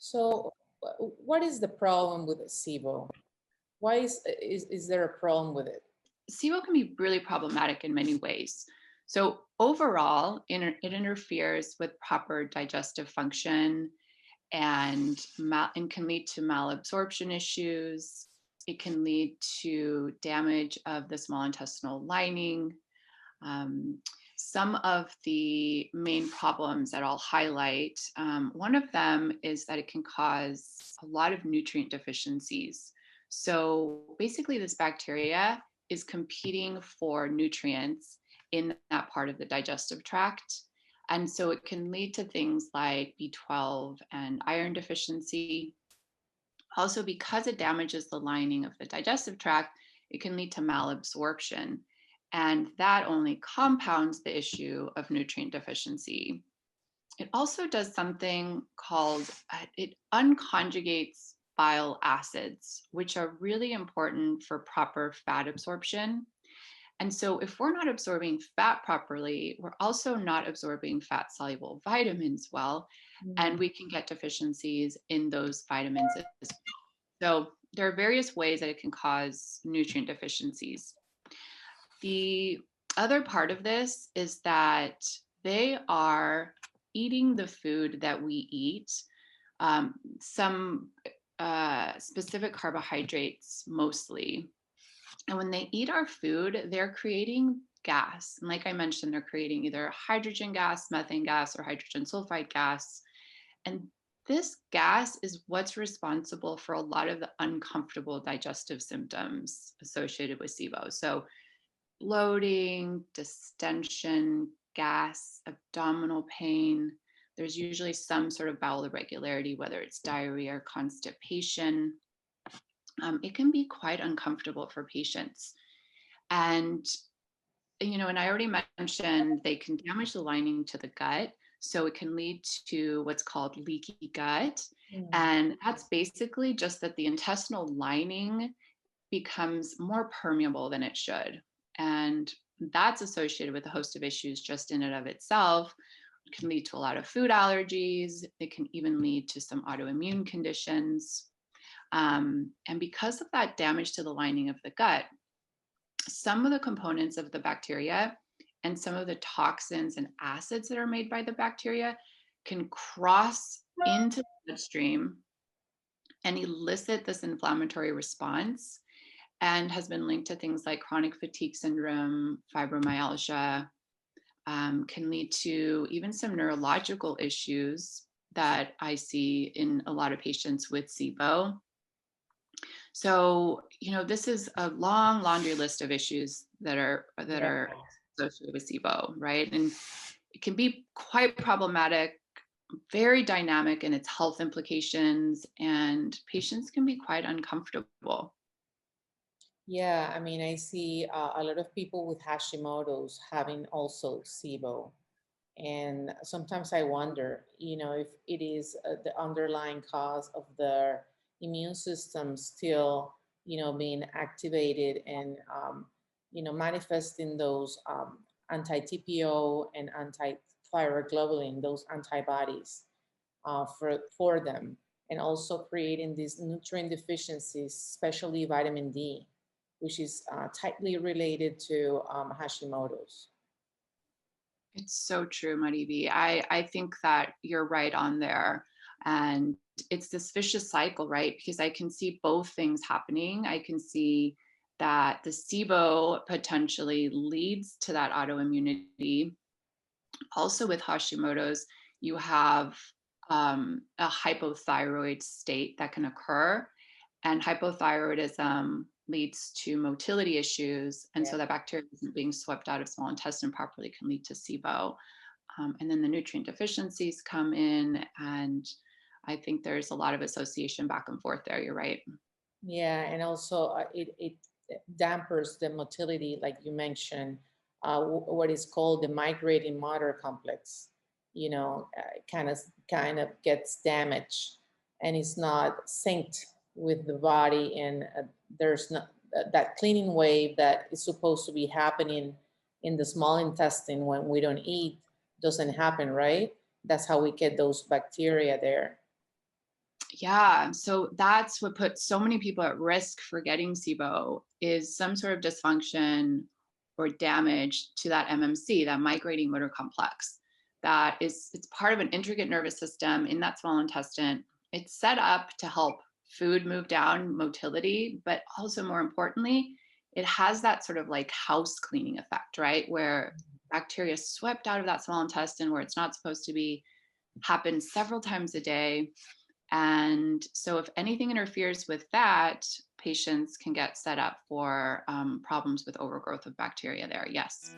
So what is the problem with SIBO? Why is there a problem with it? SIBO can be really problematic in many ways. So overall, it interferes with proper digestive function and can lead to malabsorption issues. It can lead to damage of the small intestinal lining. Um, some of the main problems that I'll highlight, one of them is that it can cause a lot of nutrient deficiencies. So basically, this bacteria is competing for nutrients in that part of the digestive tract. And so it can lead to things like B12 and iron deficiency. Also, because it damages the lining of the digestive tract, it can lead to malabsorption. And that only compounds the issue of nutrient deficiency. It also does something called it unconjugates bile acids, which are really important for proper fat absorption. And so, if we're not absorbing fat properly, we're also not absorbing fat soluble vitamins well, and we can get deficiencies in those vitamins as well. So, there are various ways that it can cause nutrient deficiencies. The other part of this is that they are eating the food that we eat, some specific carbohydrates mostly. And when they eat our food, they're creating gas. And like I mentioned, they're creating either hydrogen gas, methane gas, or hydrogen sulfide gas. And this gas is what's responsible for a lot of the uncomfortable digestive symptoms associated with SIBO. So bloating, distension, gas, abdominal pain. There's usually some sort of bowel irregularity, whether it's diarrhea or constipation. It can be quite uncomfortable for patients. And, and I already mentioned they can damage the lining to the gut. So it can lead to what's called leaky gut. And that's basically just that the intestinal lining becomes more permeable than it should. And that's associated with a host of issues just in and of itself. It can lead to a lot of food allergies. It can even lead to some autoimmune conditions. And because of that damage to the lining of the gut, some of the components of the bacteria and some of the toxins and acids that are made by the bacteria can cross into the bloodstream and elicit this inflammatory response, and has been linked to things like chronic fatigue syndrome, fibromyalgia, can lead to even some neurological issues that I see in a lot of patients with SIBO. So, this is a long laundry list of issues that are associated with SIBO, right? And it can be quite problematic, very dynamic in its health implications, and patients can be quite uncomfortable. Yeah, I mean, I see a lot of people with Hashimoto's having also SIBO. And sometimes I wonder, if it is the underlying cause of their immune system still, being activated and, manifesting those anti-TPO and anti-thyroglobulin, those antibodies for them, and also creating these nutrient deficiencies, especially vitamin D, which is tightly related to Hashimoto's. It's so true, Mariby. I think that you're right on there. And it's this vicious cycle, right? Because I can see both things happening. I can see that the SIBO potentially leads to that autoimmunity. Also with Hashimoto's, you have a hypothyroid state that can occur. And hypothyroidism leads to motility issues. And so that bacteria isn't being swept out of small intestine properly, can lead to SIBO. And then the nutrient deficiencies come in, and I think there's a lot of association back and forth there. You're right. Yeah, and also it dampers the motility, like you mentioned, what is called the migrating motor complex. Kind of gets damaged, and it's not synced with the body, and there's not that cleaning wave that is supposed to be happening in the small intestine when we don't eat doesn't happen, right? That's how we get those bacteria there. Yeah, so that's what puts so many people at risk for getting SIBO is some sort of dysfunction or damage to that MMC, that migrating motor complex. That is, it's part of an intricate nervous system in that small intestine. It's set up to help food move down, motility, but also more importantly, it has that sort of like house cleaning effect, right? Where bacteria swept out of that small intestine where it's not supposed to be, happens several times a day. And so, if anything interferes with that, patients can get set up for problems with overgrowth of bacteria there. Yes.